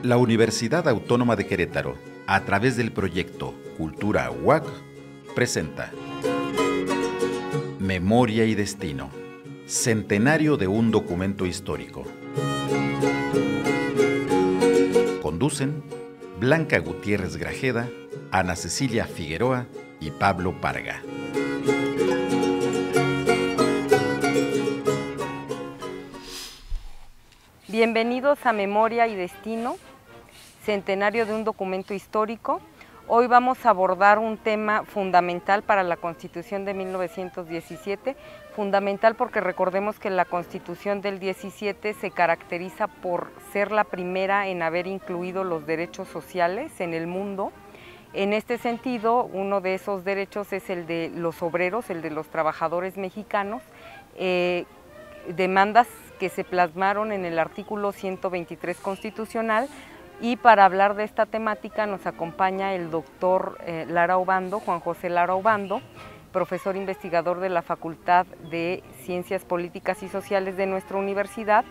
La Universidad Autónoma de Querétaro, a través del proyecto Cultura UAC, presenta Memoria y Destino, centenario de un documento histórico. Conducen Blanca Gutiérrez Grajeda, Ana Cecilia Figueroa y Pablo Parga. Bienvenidos a Memoria y Destino, centenario de un documento histórico. Hoy vamos a abordar un tema fundamental para la Constitución de 1917, fundamental porque recordemos que la Constitución del 17 se caracteriza por ser la primera en haber incluido los derechos sociales en el mundo. En este sentido, uno de esos derechos es el de los obreros, el de los trabajadores mexicanos, demandas que se plasmaron en el artículo 123 constitucional. Y para hablar de esta temática nos acompaña el doctor Lara Obando, Juan José Lara Obando, profesor investigador de la Facultad de Ciencias Políticas y Sociales de nuestra universidad,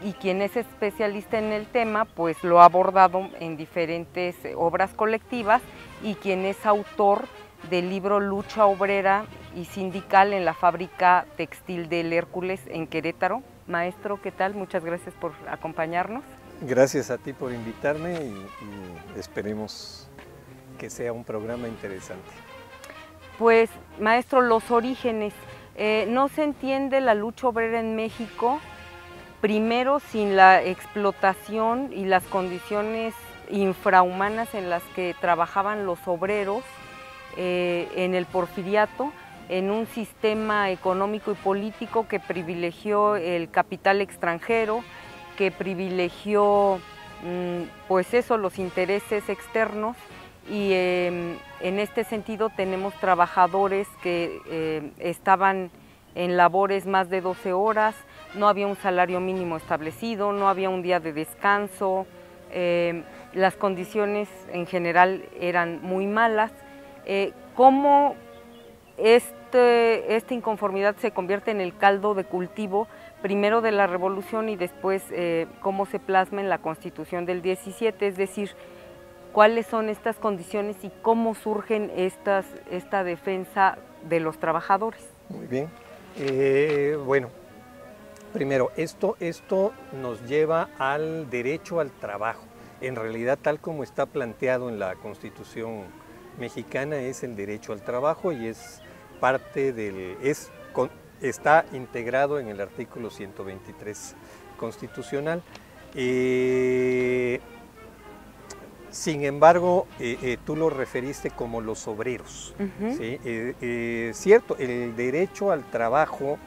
y quien es especialista en el tema, pues lo ha abordado en diferentes obras colectivas, y quien es autor del libro Lucha Obrera y Sindical en la Fábrica Textil del Hércules en Querétaro. Maestro, ¿qué tal? Muchas gracias por acompañarnos. Gracias a ti por invitarme y esperemos que sea un programa interesante. Pues, maestro, los orígenes. No se entiende la lucha obrera en México, primero sin la explotación y las condiciones infrahumanas en las que trabajaban los obreros en el porfiriato, en un sistema económico y político que privilegió el capital extranjero, que privilegió, pues eso, los intereses externos, y en este sentido tenemos trabajadores que estaban en labores más de 12 horas, no había un salario mínimo establecido, no había un día de descanso, las condiciones en general eran muy malas. ¿Cómo esta inconformidad se convierte en el caldo de cultivo, primero de la revolución y después cómo se plasma en la Constitución del 17, es decir, cuáles son estas condiciones y cómo surgen esta defensa de los trabajadores? Muy bien. Bueno, primero, esto nos lleva al derecho al trabajo. En realidad, tal como está planteado en la Constitución mexicana, es el derecho al trabajo y es parte está integrado en el artículo 123 constitucional. Sin embargo, tú lo referiste como los obreros. ¿Sí? Cierto, el derecho al trabajo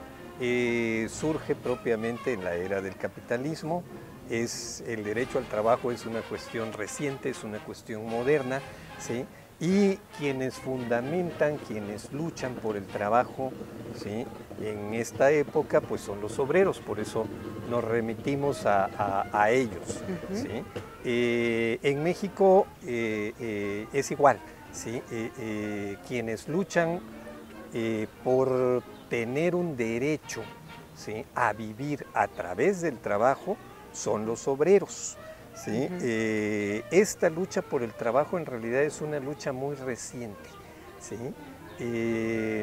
surge propiamente en la era del capitalismo. El derecho al trabajo es una cuestión reciente, es una cuestión moderna, ¿sí? Y quienes fundamentan, quienes luchan por el trabajo, ¿sí?, en esta época, pues son los obreros, por eso nos remitimos a ellos. ¿Sí? En México es igual, ¿sí? Quienes luchan por tener un derecho, ¿sí?, a vivir a través del trabajo son los obreros. ¿Sí? Esta lucha por el trabajo en realidad es una lucha muy reciente. ¿Sí?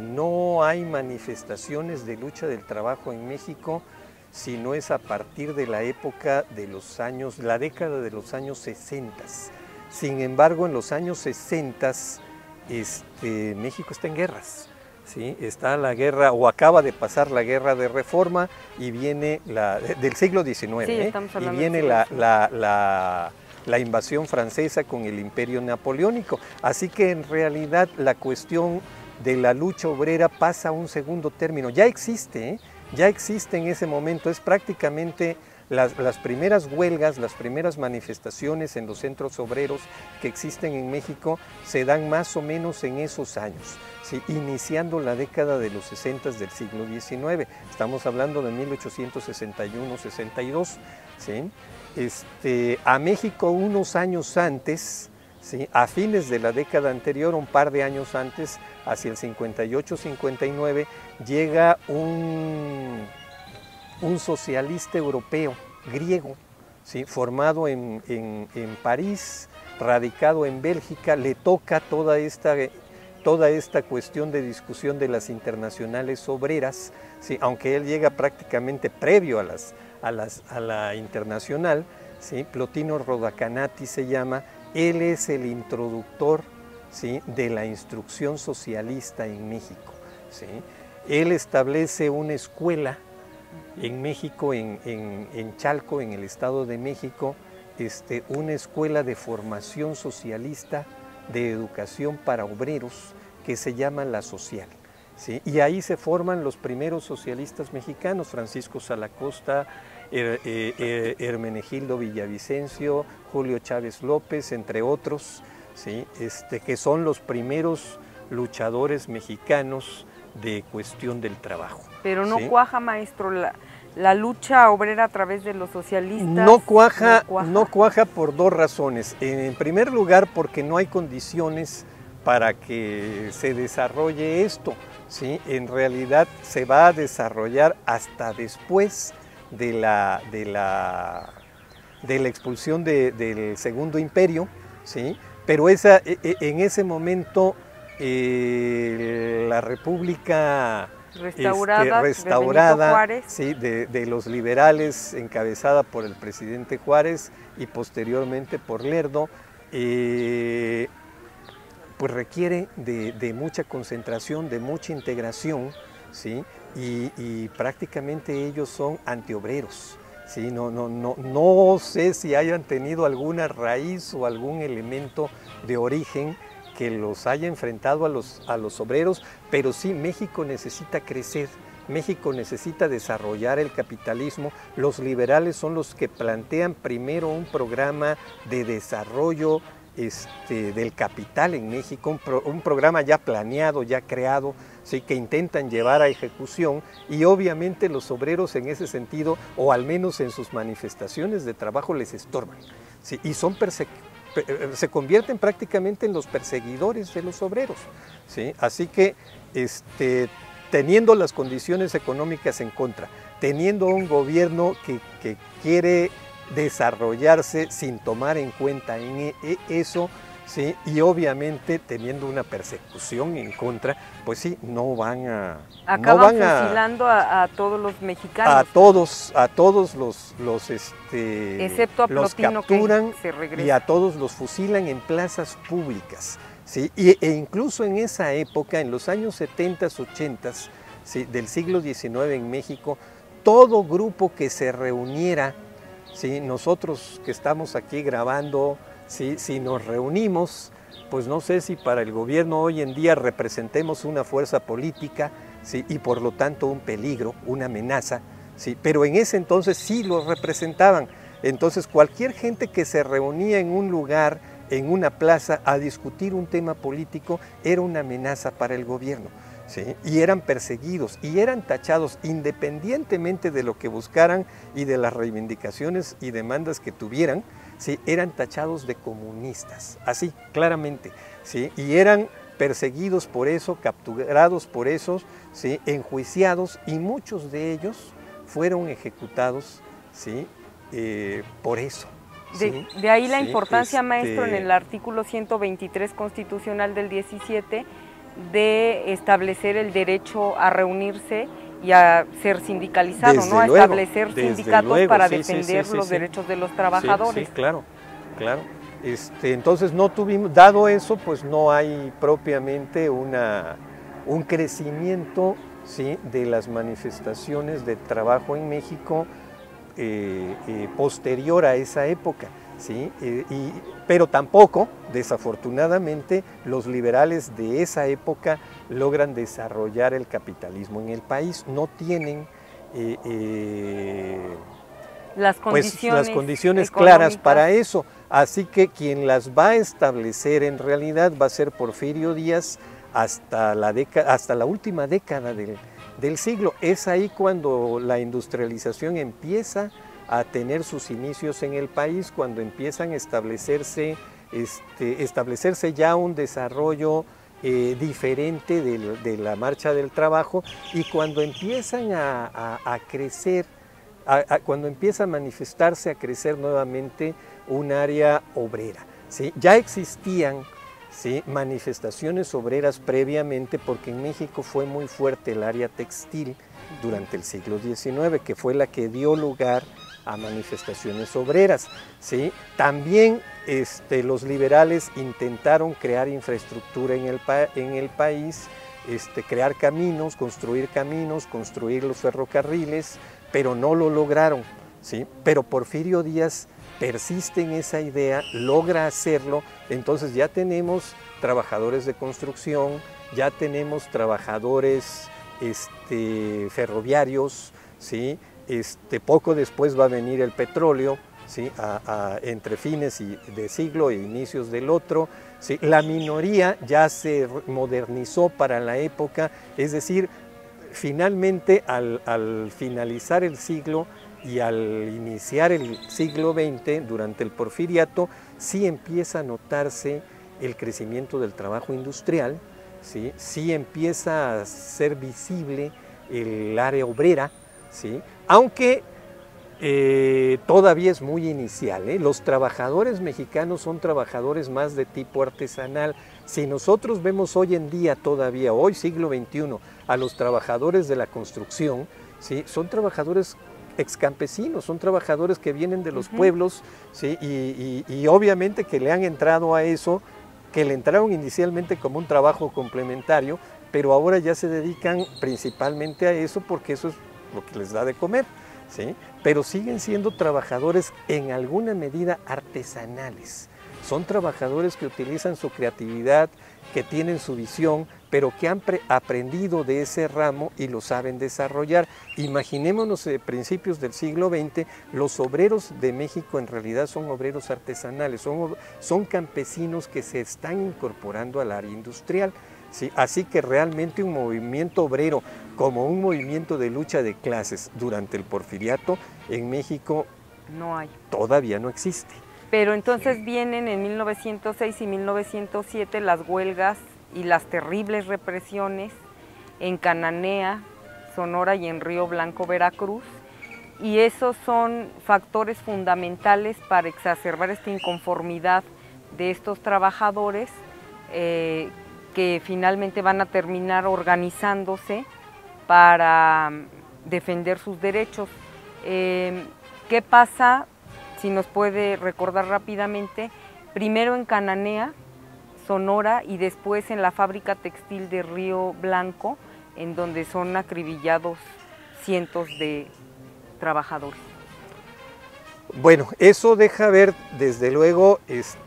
No hay manifestaciones de lucha del trabajo en México si no es a partir de la época de la década de los años 60. Sin embargo, en los años 60 México está en guerras. ¿Sí? Está la guerra, o acaba de pasar la guerra de Reforma, y viene del siglo XIX, sí, y viene la invasión francesa con el Imperio Napoleónico. Así que en realidad la cuestión de la lucha obrera pasa a un segundo término. Ya existe en ese momento, es prácticamente las primeras huelgas, las primeras manifestaciones en los centros obreros que existen en México se dan más o menos en esos años, ¿sí?, iniciando la década de los 60 del siglo XIX. Estamos hablando de 1861-62. ¿Sí? A México unos años antes, ¿sí?, a fines de la década anterior, un par de años antes, hacia el 58-59, llega un socialista europeo, griego, ¿sí? Formado en París, radicado en Bélgica, le toca toda esta cuestión de discusión de las internacionales obreras, ¿sí? Aunque él llega prácticamente previo a la internacional, ¿sí? Plotino Rodacanati se llama, él es el introductor, ¿sí? De la instrucción socialista en México, ¿sí? Él establece una escuela en México, en Chalco, en el Estado de México, una escuela de formación socialista de educación para obreros que se llama La Social, ¿sí? Y ahí se forman los primeros socialistas mexicanos, Francisco Salacosta, Hermenegildo Villavicencio, Julio Chávez López, entre otros, ¿sí? Que son los primeros luchadores mexicanos de cuestión del trabajo. Pero no, ¿sí? Cuaja, maestro, la lucha obrera a través de los socialistas. No cuaja por dos razones. En primer lugar, porque no hay condiciones para que se desarrolle esto, ¿sí? En realidad se va a desarrollar hasta después de la expulsión del Segundo Imperio, ¿sí? Pero en ese momento la República restaurada ¿sí? de los liberales, encabezada por el presidente Juárez y posteriormente por Lerdo, pues requiere de mucha concentración, de mucha integración, ¿sí? Y prácticamente ellos son antiobreros, ¿sí? No sé si hayan tenido alguna raíz o algún elemento de origen que los haya enfrentado a los obreros, pero sí, México necesita crecer, México necesita desarrollar el capitalismo. Los liberales son los que plantean primero un programa de desarrollo del capital en México, un programa ya planeado, ya creado, ¿sí? Que intentan llevar a ejecución, y obviamente los obreros en ese sentido, o al menos en sus manifestaciones de trabajo, les estorban, ¿sí? Y se convierten prácticamente en los perseguidores de los obreros, ¿sí? Así que teniendo las condiciones económicas en contra, teniendo un gobierno que quiere desarrollarse sin tomar en cuenta eso, ¿sí? Y obviamente teniendo una persecución en contra, pues sí, acaban fusilando a todos los mexicanos. A todos los excepto a Plotino, los capturan, que se regresa. Y a todos los fusilan en plazas públicas, ¿sí? E incluso en esa época, en los años 70, 80, ¿sí? Del siglo XIX en México, todo grupo que se reuniera, ¿sí? Nosotros que estamos aquí grabando, ¿sí? Si nos reunimos, pues no sé si para el gobierno hoy en día representemos una fuerza política, ¿sí? Y por lo tanto un peligro, una amenaza, ¿sí? Pero en ese entonces sí los representaban. Entonces cualquier gente que se reunía en un lugar, en una plaza, a discutir un tema político, era una amenaza para el gobierno, ¿sí? Y eran perseguidos y eran tachados, independientemente de lo que buscaran y de las reivindicaciones y demandas que tuvieran, ¿sí? Eran tachados de comunistas, así, claramente, ¿sí? Y eran perseguidos por eso, capturados por eso, ¿sí? Enjuiciados, y muchos de ellos fueron ejecutados, ¿sí? Por eso. De ahí la importancia, maestro, en el artículo 123 constitucional del 17, de establecer el derecho a reunirse y a ser sindicalizado, desde ¿no? A luego, establecer sindicatos luego, para sí, defender los derechos de los trabajadores. Sí, claro. Entonces no tuvimos, dado eso, pues no hay propiamente un crecimiento, ¿sí? De las manifestaciones de trabajo en México posterior a esa época, ¿sí? Pero tampoco, desafortunadamente, los liberales de esa época logran desarrollar el capitalismo en el país. No tienen las condiciones claras para eso. Así que quien las va a establecer en realidad va a ser Porfirio Díaz hasta la última década del siglo. Es ahí cuando la industrialización empieza a tener sus inicios en el país, cuando empiezan a establecerse ya un desarrollo diferente de la marcha del trabajo, y cuando empiezan a crecer cuando empieza a manifestarse, a crecer nuevamente un área obrera, ¿sí? Ya existían, ¿sí?, manifestaciones obreras previamente, porque en México fue muy fuerte el área textil durante el siglo XIX, que fue la que dio lugar a manifestaciones obreras, ¿sí? También los liberales intentaron crear infraestructura en el país, crear caminos, construir los ferrocarriles, pero no lo lograron, ¿sí? Pero Porfirio Díaz persiste en esa idea, logra hacerlo, entonces ya tenemos trabajadores de construcción, ya tenemos trabajadores ferroviarios, ¿sí? Poco después va a venir el petróleo, ¿sí?, entre fines de siglo e inicios del otro, ¿sí? La minoría ya se modernizó para la época, es decir, finalmente al finalizar el siglo y al iniciar el siglo XX, durante el Porfiriato, sí empieza a notarse el crecimiento del trabajo industrial, ¿sí? Sí empieza a ser visible el área obrera, ¿sí? Aunque todavía es muy inicial, ¿eh? Los trabajadores mexicanos son trabajadores más de tipo artesanal. Si nosotros vemos hoy en día todavía, hoy siglo XXI, a los trabajadores de la construcción, ¿sí?, son trabajadores excampesinos, son trabajadores que vienen de los pueblos, ¿sí?, y obviamente que le han entrado a eso, que le entraron inicialmente como un trabajo complementario, pero ahora ya se dedican principalmente a eso porque eso es lo que les da de comer, ¿sí? Pero siguen siendo trabajadores en alguna medida artesanales. Son trabajadores que utilizan su creatividad, que tienen su visión, pero que han aprendido de ese ramo y lo saben desarrollar. Imaginémonos principios del siglo XX, los obreros de México en realidad son obreros artesanales, son campesinos que se están incorporando al área industrial. ¿Sí? Así que realmente un movimiento obrero como un movimiento de lucha de clases durante el Porfiriato en México no hay. Todavía no existe. Pero entonces vienen en 1906 y 1907 las huelgas y las terribles represiones en Cananea, Sonora y en Río Blanco, Veracruz, y esos son factores fundamentales para exacerbar esta inconformidad de estos trabajadores que finalmente van a terminar organizándose para defender sus derechos. ¿Qué pasa? Si nos puede recordar rápidamente, primero en Cananea, Sonora, y después en la fábrica textil de Río Blanco, en donde son acribillados cientos de trabajadores. Bueno, eso deja ver desde luego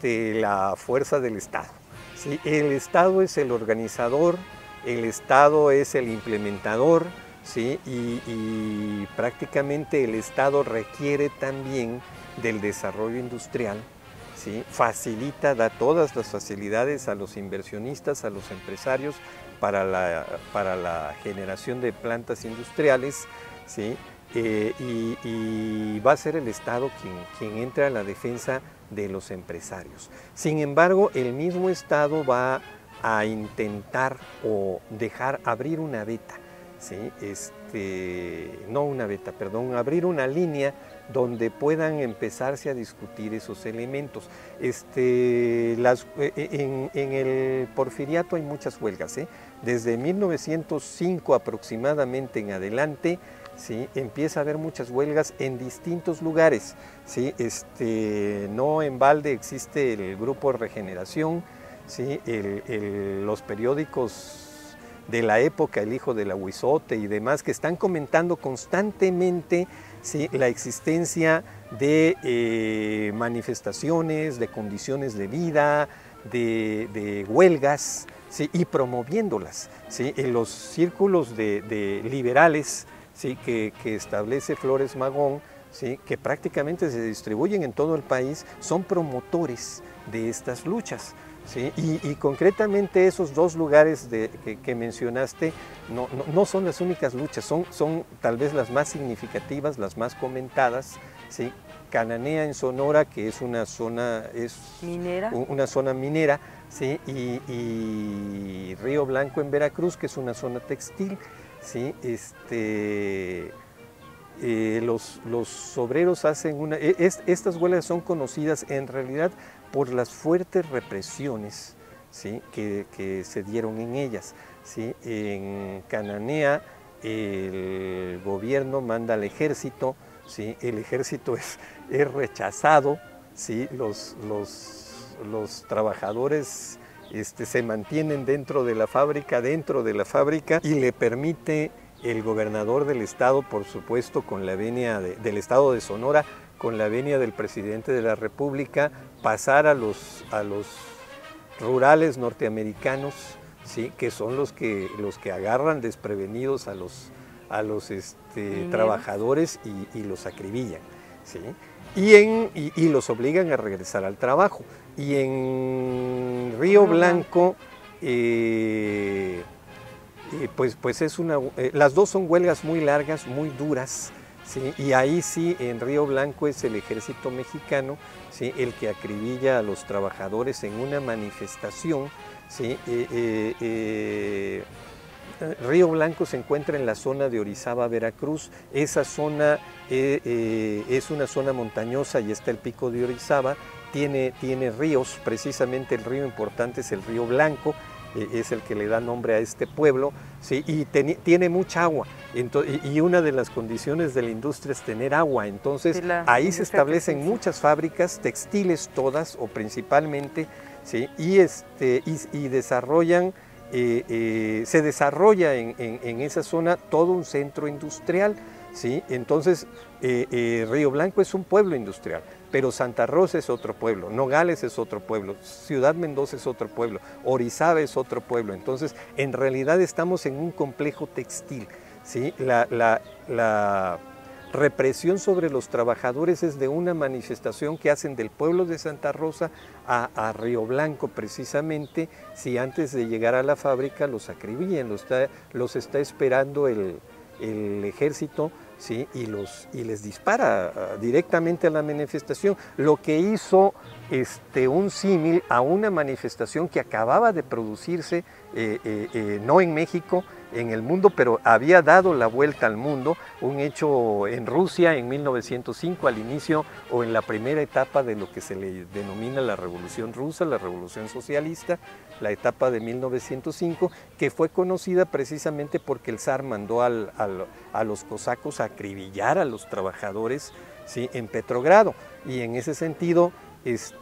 la fuerza del Estado. ¿Sí? El Estado es el organizador, el Estado es el implementador, ¿sí? y prácticamente el Estado requiere también del desarrollo industrial, ¿sí? Da todas las facilidades a los inversionistas, a los empresarios para la generación de plantas industriales, ¿sí? Y va a ser el Estado quien entra a la defensa de los empresarios. Sin embargo, el mismo Estado va a intentar abrir una veta, ¿sí? Abrir una línea donde puedan empezarse a discutir esos elementos. En el Porfiriato hay muchas huelgas, ¿eh? Desde 1905 aproximadamente en adelante, ¿sí? Empieza a haber muchas huelgas en distintos lugares, ¿sí? No en balde existe el Grupo Regeneración, ¿sí? Los periódicos de la época, El Hijo del Ahuizote y demás, que están comentando constantemente, ¿sí? La existencia de manifestaciones, de condiciones de vida, de huelgas, ¿sí? Y promoviéndolas, ¿sí? En los círculos de liberales, ¿sí? que establece Flores Magón, ¿sí? Que prácticamente se distribuyen en todo el país, son promotores de estas luchas. ¿Sí? Y concretamente esos dos lugares que mencionaste no son las únicas luchas, son tal vez las más significativas, las más comentadas, ¿sí? Cananea en Sonora, que es una zona minera, ¿sí? y Río Blanco en Veracruz, que es una zona textil, ¿sí? los obreros hacen estas huelgas son conocidas en realidad por las fuertes represiones, ¿sí?, que se dieron en ellas, ¿sí? En Cananea el gobierno manda al ejército, ¿sí? El ejército es rechazado, ¿sí? Los trabajadores se mantienen dentro de la fábrica, y le permite el gobernador del estado, por supuesto, con la venia del estado de Sonora, con la venia del presidente de la República, pasar a los rurales norteamericanos, ¿sí?, que son los que agarran desprevenidos a los trabajadores y los acribillan, ¿sí? Y los obligan a regresar al trabajo. Y en Río Blanco, pues es las dos son huelgas muy largas, muy duras, ¿sí? Y ahí sí, en Río Blanco es el ejército mexicano, ¿sí?, el que acribilla a los trabajadores en una manifestación, ¿sí? Río Blanco se encuentra en la zona de Orizaba, Veracruz. Esa zona es una zona montañosa y está el pico de Orizaba. Tiene ríos, precisamente el río importante es el Río Blanco, es el que le da nombre a este pueblo, ¿sí? Y tiene mucha agua. Y una de las condiciones de la industria es tener agua. Entonces ahí se establecen muchas fábricas textiles, todas o principalmente, ¿sí? Y desarrollan, se desarrolla en esa zona todo un centro industrial, ¿sí? Entonces Río Blanco es un pueblo industrial, pero Santa Rosa es otro pueblo, Nogales es otro pueblo, Ciudad Mendoza es otro pueblo, Orizaba es otro pueblo. Entonces en realidad estamos en un complejo textil, ¿sí? La represión sobre los trabajadores es de una manifestación que hacen del pueblo de Santa Rosa a Río Blanco, precisamente, si antes de llegar a la fábrica los acribillan, los está esperando el ejército, ¿sí? Y les dispara directamente a la manifestación, lo que hizo un símil a una manifestación que acababa de producirse, no en México, en el mundo, pero había dado la vuelta al mundo, un hecho en Rusia en 1905, al inicio o en la primera etapa de lo que se le denomina la Revolución Rusa, la Revolución Socialista, la etapa de 1905, que fue conocida precisamente porque el zar mandó a los cosacos a acribillar a los trabajadores, ¿sí?, en Petrogrado. Y en ese sentido,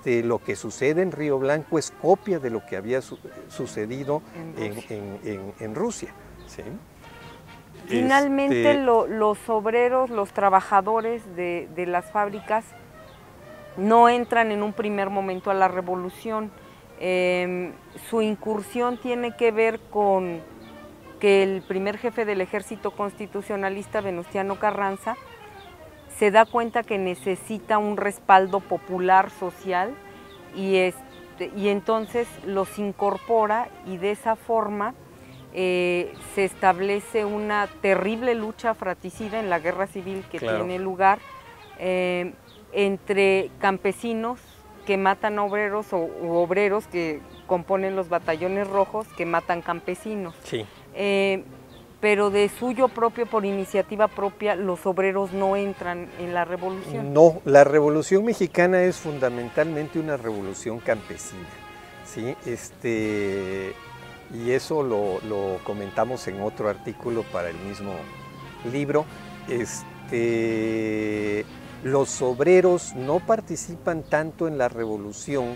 lo que sucede en Río Blanco es copia de lo que había sucedido en Rusia. ¿Sí? Finalmente los obreros, los trabajadores de las fábricas no entran en un primer momento a la revolución. Su incursión tiene que ver con que el primer jefe del ejército constitucionalista, Venustiano Carranza, se da cuenta que necesita un respaldo popular, social, y entonces los incorpora, y de esa forma se establece una terrible lucha fratricida en la guerra civil que tiene lugar entre campesinos que matan a obreros u obreros que componen los batallones rojos que matan campesinos. Sí. Pero de suyo propio, por iniciativa propia, los obreros no entran en la revolución. No, la Revolución Mexicana es fundamentalmente una revolución campesina, ¿sí? Y eso lo comentamos en otro artículo para el mismo libro. Los obreros no participan tanto en la revolución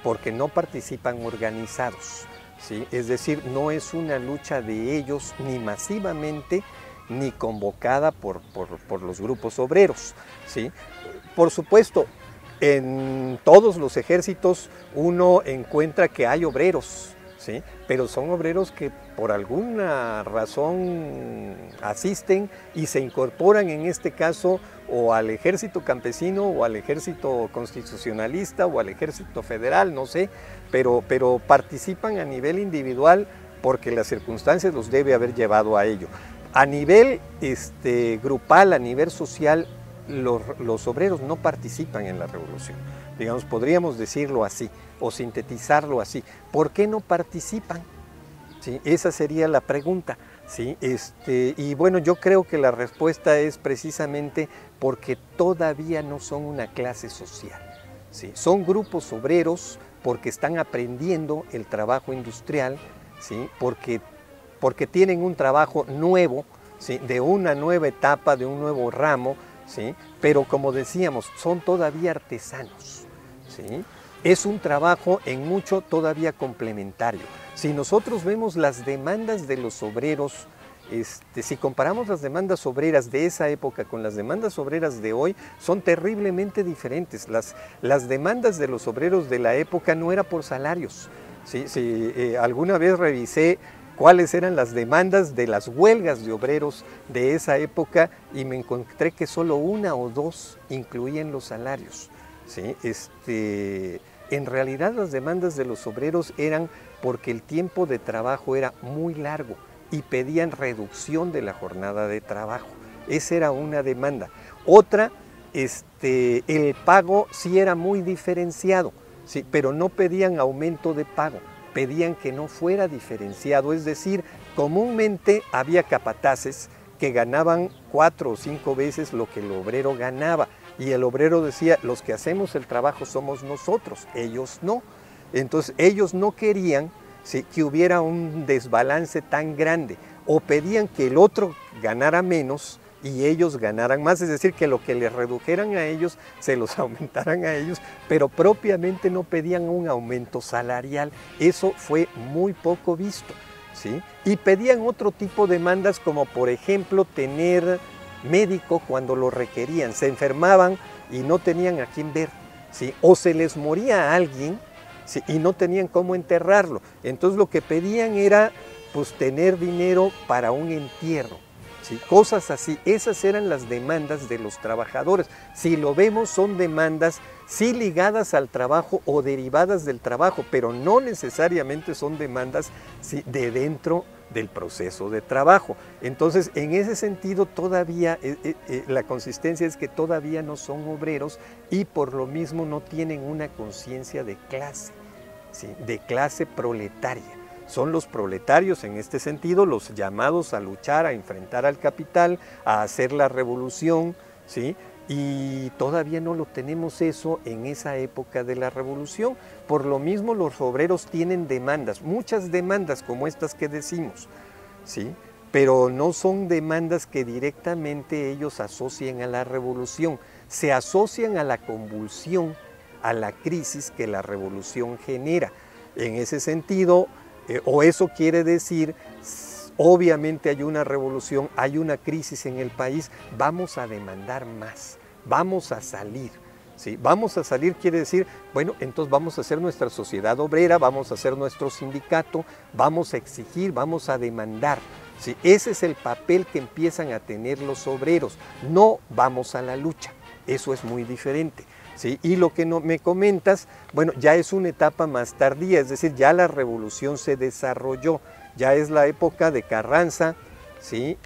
porque no participan organizados, ¿sí? Es decir, no es una lucha de ellos ni masivamente ni convocada por los grupos obreros, ¿sí? Por supuesto, en todos los ejércitos uno encuentra que hay obreros, ¿sí? Pero son obreros que por alguna razón asisten y se incorporan, en este caso, o al ejército campesino o al ejército constitucionalista o al ejército federal, no sé, pero participan a nivel individual porque las circunstancias los debe haber llevado a ello. A nivel grupal, a nivel social, los obreros no participan en la revolución. Digamos, podríamos decirlo así o sintetizarlo así. ¿Por qué no participan? ¿Sí? Esa sería la pregunta. ¿sí? Y bueno, yo creo que la respuesta es precisamente porque todavía no son una clase social, ¿sí? Son grupos obreros porque están aprendiendo el trabajo industrial, ¿sí? Porque tienen un trabajo nuevo, ¿sí? De una nueva etapa, de un nuevo ramo, ¿sí? Pero como decíamos, son todavía artesanos, ¿sí? Es un trabajo en mucho todavía complementario. Si nosotros vemos las demandas de los obreros, si comparamos las demandas obreras de esa época con las demandas obreras de hoy, son terriblemente diferentes. Las demandas de los obreros de la época no era por salarios. ¿Sí? Alguna vez revisé cuáles eran las demandas de las huelgas de obreros de esa época y me encontré que solo una o dos incluían los salarios, ¿sí? En realidad las demandas de los obreros eran porque el tiempo de trabajo era muy largo y pedían reducción de la jornada de trabajo. Esa era una demanda. Otra, el pago sí era muy diferenciado, ¿sí? Pero no pedían aumento de pago, pedían que no fuera diferenciado, es decir, comúnmente había capataces que ganaban 4 o 5 veces lo que el obrero ganaba, y el obrero decía, los que hacemos el trabajo somos nosotros, ellos no. Entonces ellos no querían, ¿sí?, que hubiera un desbalance tan grande, o pedían que el otro ganara menos y ellos ganaran más, es decir, que lo que les redujeran a ellos, se los aumentaran a ellos, pero propiamente no pedían un aumento salarial. Eso fue muy poco visto, ¿sí? Y pedían otro tipo de demandas, como por ejemplo tener médico cuando lo requerían, se enfermaban y no tenían a quién ver, ¿sí? O se les moría a alguien, ¿sí?, y no tenían cómo enterrarlo. Entonces lo que pedían era pues tener dinero para un entierro, ¿sí? Cosas así. Esas eran las demandas de los trabajadores. Si lo vemos, son demandas sí ligadas al trabajo o derivadas del trabajo, pero no necesariamente son demandas, ¿sí?, de dentro del proceso de trabajo. Entonces, en ese sentido, todavía la consistencia es que todavía no son obreros y por lo mismo no tienen una conciencia de clase, ¿sí?, de clase proletaria. Son los proletarios, en este sentido, los llamados a luchar, a enfrentar al capital, a hacer la revolución, ¿sí? Y todavía no lo tenemos eso en esa época de la revolución. Por lo mismo, los obreros tienen demandas, muchas demandas como estas que decimos, ¿sí?, pero no son demandas que directamente ellos asocien a la revolución, se asocian a la convulsión, a la crisis que la revolución genera. En ese sentido, o eso quiere decir, obviamente hay una revolución, hay una crisis en el país, vamos a demandar más, vamos a salir, ¿sí? Vamos a salir quiere decir, bueno, entonces vamos a hacer nuestra sociedad obrera, vamos a hacer nuestro sindicato, vamos a exigir, vamos a demandar, ¿sí? Ese es el papel que empiezan a tener los obreros, no vamos a la lucha, eso es muy diferente. ¿Sí? Y lo que me comentas, bueno, ya es una etapa más tardía, es decir, ya la revolución se desarrolló, ya es la época de Carranza, ¿sí?,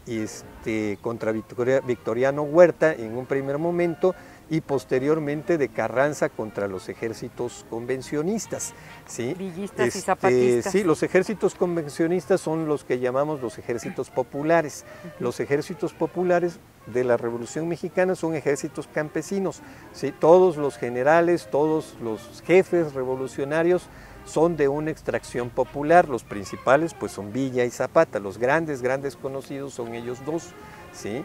contra Victoriano Huerta en un primer momento, y posteriormente de Carranza contra los ejércitos convencionistas, ¿sí? Villistas y zapatistas. Sí, los ejércitos convencionistas son los que llamamos los ejércitos populares. Los ejércitos populares de la Revolución Mexicana son ejércitos campesinos, ¿sí? Todos los generales, todos los jefes revolucionarios son de una extracción popular. Los principales pues son Villa y Zapata, los grandes conocidos son ellos dos, ¿sí?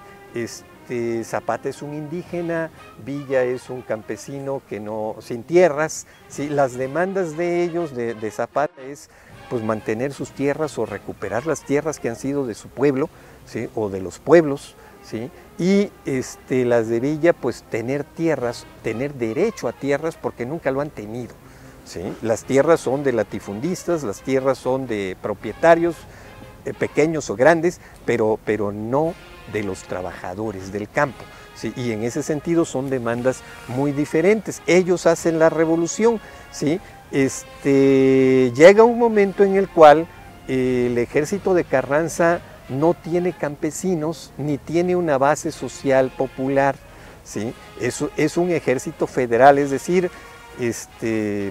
Zapata es un indígena, Villa es un campesino que sin tierras, ¿sí? Las demandas de ellos, de Zapata, es pues mantener sus tierras o recuperar las tierras que han sido de su pueblo, ¿sí?, o de los pueblos, ¿sí? Y las de Villa, pues tener tierras, tener derecho a tierras porque nunca lo han tenido, ¿sí? Las tierras son de latifundistas, las tierras son de propietarios, pequeños o grandes, pero no de los trabajadores del campo, ¿sí? Y en ese sentido son demandas muy diferentes. Ellos hacen la revolución, ¿sí? Llega un momento en el cual el ejército de Carranza no tiene campesinos ni tiene una base social popular, ¿sí? Es un ejército federal, es decir,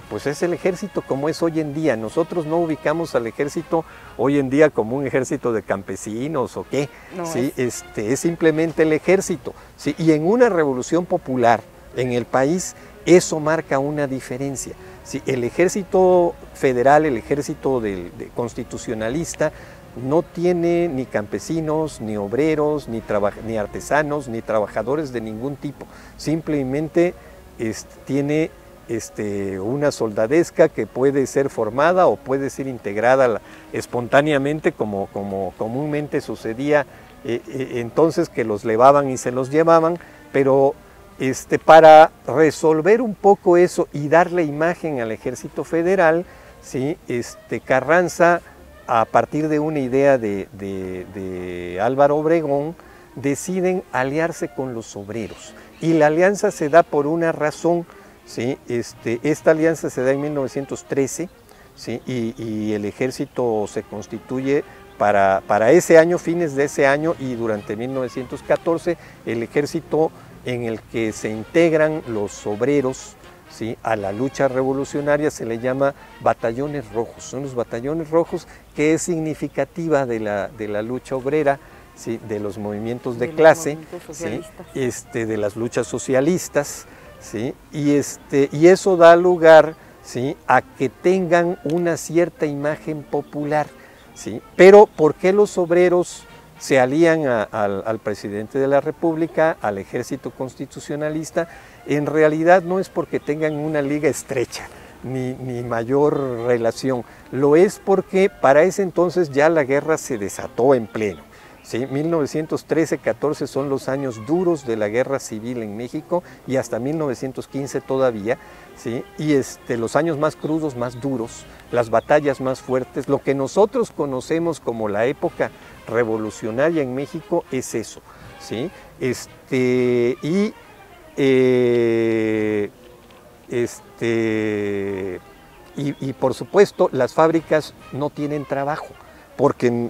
pues es el ejército como es hoy en día. Nosotros no ubicamos al ejército hoy en día como un ejército de campesinos o qué, no, ¿sí? Es simplemente el ejército, ¿sí? Y en una revolución popular en el país, eso marca una diferencia. ¿Sí? El ejército federal, el ejército constitucionalista, no tiene ni campesinos, ni obreros, ni artesanos, ni trabajadores de ningún tipo. Simplemente tiene una soldadesca que puede ser formada o puede ser integrada espontáneamente, como comúnmente sucedía entonces, que los levaban y se los llevaban, pero para resolver un poco eso y darle imagen al ejército federal, ¿sí? Carranza, a partir de una idea de Álvaro Obregón, deciden aliarse con los obreros. Y la alianza se da por una razón, ¿sí? Esta alianza se da en 1913, ¿sí? Y el ejército se constituye para ese año, fines de ese año, y durante 1914 el ejército en el que se integran los obreros, ¿sí? A la lucha revolucionaria se le llama batallones rojos. Son los batallones rojos, que es significativa de la lucha obrera, ¿sí? De los movimientos de clase, ¿sí? De las luchas socialistas, ¿sí? Y eso da lugar, ¿sí? A que tengan una cierta imagen popular, ¿sí? Pero ¿por qué los obreros se alían al presidente de la República, al ejército constitucionalista? En realidad no es porque tengan una liga estrecha, ni mayor relación. Lo es porque para ese entonces ya la guerra se desató en pleno, ¿sí? 1913-14 son los años duros de la guerra civil en México, y hasta 1915 todavía, ¿sí? Y los años más crudos, más duros, las batallas más fuertes, lo que nosotros conocemos como la época revolucionaria en México es eso, ¿sí? Y por supuesto las fábricas no tienen trabajo, porque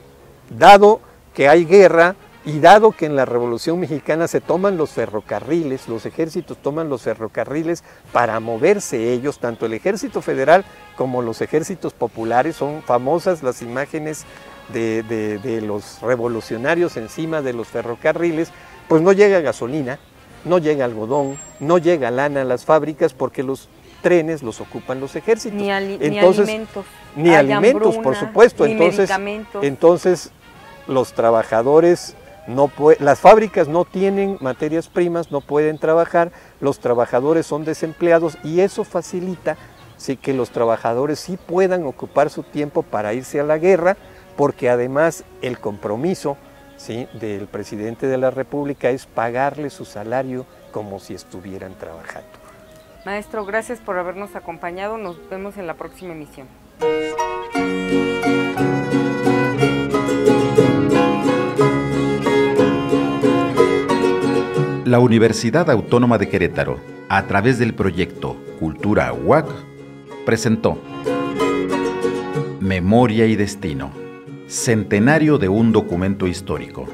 dado que hay guerra y dado que en la Revolución Mexicana se toman los ferrocarriles, los ejércitos toman los ferrocarriles para moverse ellos, tanto el ejército federal como los ejércitos populares. Son famosas las imágenes de los revolucionarios encima de los ferrocarriles. Pues no llega gasolina, no llega algodón, no llega lana a las fábricas, porque los trenes los ocupan los ejércitos. Ni alimentos. Ni alimentos, hambruna, por supuesto. Ni medicamentos. Entonces los trabajadores, las fábricas no tienen materias primas, no pueden trabajar, los trabajadores son desempleados, y eso facilita, ¿sí? Que los trabajadores sí puedan ocupar su tiempo para irse a la guerra, porque además el compromiso, ¿sí? Del presidente de la República es pagarle su salario como si estuvieran trabajando. Maestro, gracias por habernos acompañado. Nos vemos en la próxima emisión. La Universidad Autónoma de Querétaro, a través del proyecto Cultura UAC, presentó Memoria y Destino, centenario de un documento histórico.